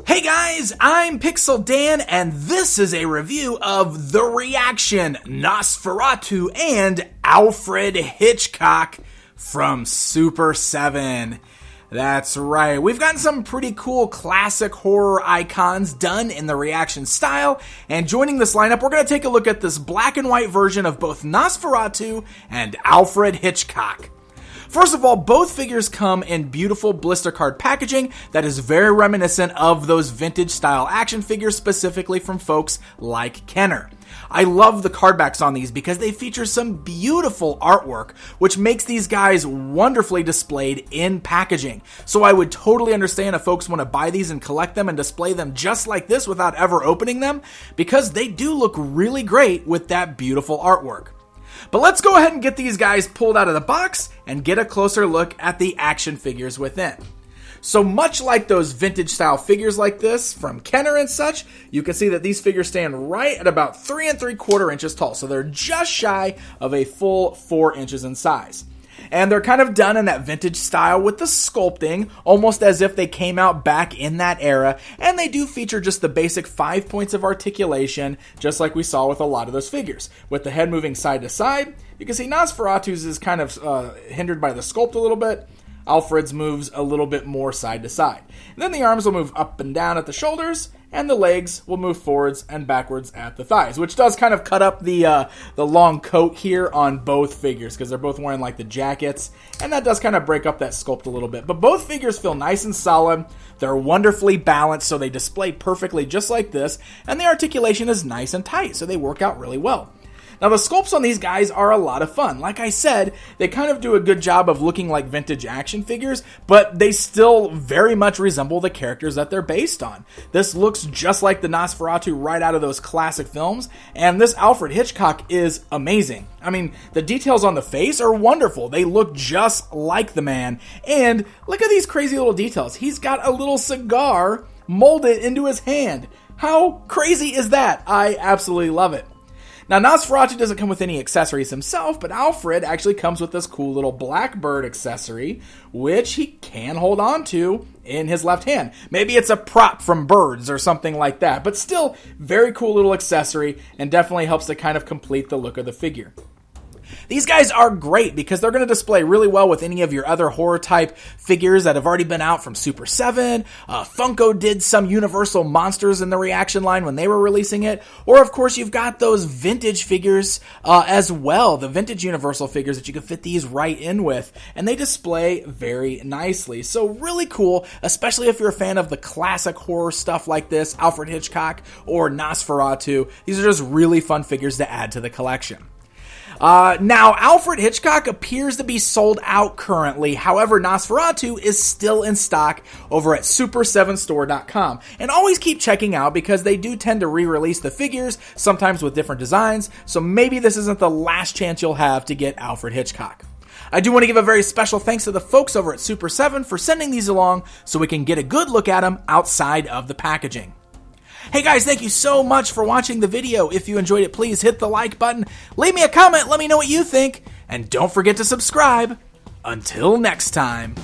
Hey guys, I'm Pixel Dan, and this is a review of the ReAction, Nosferatu, and Alfred Hitchcock from Super7. That's right, we've gotten some pretty cool classic horror icons done in the ReAction style, and joining this lineup, we're going to take a look at this black and white version of both Nosferatu and Alfred Hitchcock. First of all, both figures come in beautiful blister card packaging that is very reminiscent of those vintage style action figures, specifically from folks like Kenner. I love the card backs on these because they feature some beautiful artwork, which makes these guys wonderfully displayed in packaging. So I would totally understand if folks want to buy these and collect them and display them just like this without ever opening them, because they do look really great with that beautiful artwork. But let's go ahead and get these guys pulled out of the box and get a closer look at the action figures within. So much like those vintage style figures like this from Kenner and such, you can see that these figures stand right at about 3 3/4 inches tall. So they're just shy of a full 4 inches in size. And they're kind of done in that vintage style with the sculpting, almost as if they came out back in that era. And they do feature just the basic 5 points of articulation, just like we saw with a lot of those figures. With the head moving side to side, you can see Nosferatu's is kind of hindered by the sculpt a little bit. Alfred's moves a little bit more side to side. And then the arms will move up and down at the shoulders, and the legs will move forwards and backwards at the thighs, which does kind of cut up the long coat here on both figures, because they're both wearing like the jackets, and that does kind of break up that sculpt a little bit. But both figures feel nice and solid. They're wonderfully balanced, so they display perfectly just like this, and the articulation is nice and tight, so they work out really well. Now, the sculpts on these guys are a lot of fun. Like I said, they kind of do a good job of looking like vintage action figures, but they still very much resemble the characters that they're based on. This looks just like the Nosferatu right out of those classic films, and this Alfred Hitchcock is amazing. I mean, the details on the face are wonderful. They look just like the man, and look at these crazy little details. He's got a little cigar molded into his hand. How crazy is that? I absolutely love it. Now, Nosferatu doesn't come with any accessories himself, but Alfred actually comes with this cool little blackbird accessory, which he can hold on to in his left hand. Maybe it's a prop from birds or something like that, but still, very cool little accessory, and definitely helps to kind of complete the look of the figure. These guys are great because they're going to display really well with any of your other horror type figures that have already been out from Super7. Funko did some Universal monsters in the ReAction line when they were releasing it. Or of course you've got those vintage figures as well, the vintage Universal figures that you can fit these right in with. And they display very nicely. So really cool, especially if you're a fan of the classic horror stuff like this, Alfred Hitchcock or Nosferatu. These are just really fun figures to add to the collection. Now, Alfred Hitchcock appears to be sold out currently. However, Nosferatu is still in stock over at Super7store.com. And always keep checking out because they do tend to re-release the figures, sometimes with different designs. So maybe this isn't the last chance you'll have to get Alfred Hitchcock. I do want to give a very special thanks to the folks over at Super7 for sending these along so we can get a good look at them outside of the packaging. Hey guys, thank you so much for watching the video. If you enjoyed it, please hit the like button, leave me a comment, let me know what you think, and don't forget to subscribe. Until next time.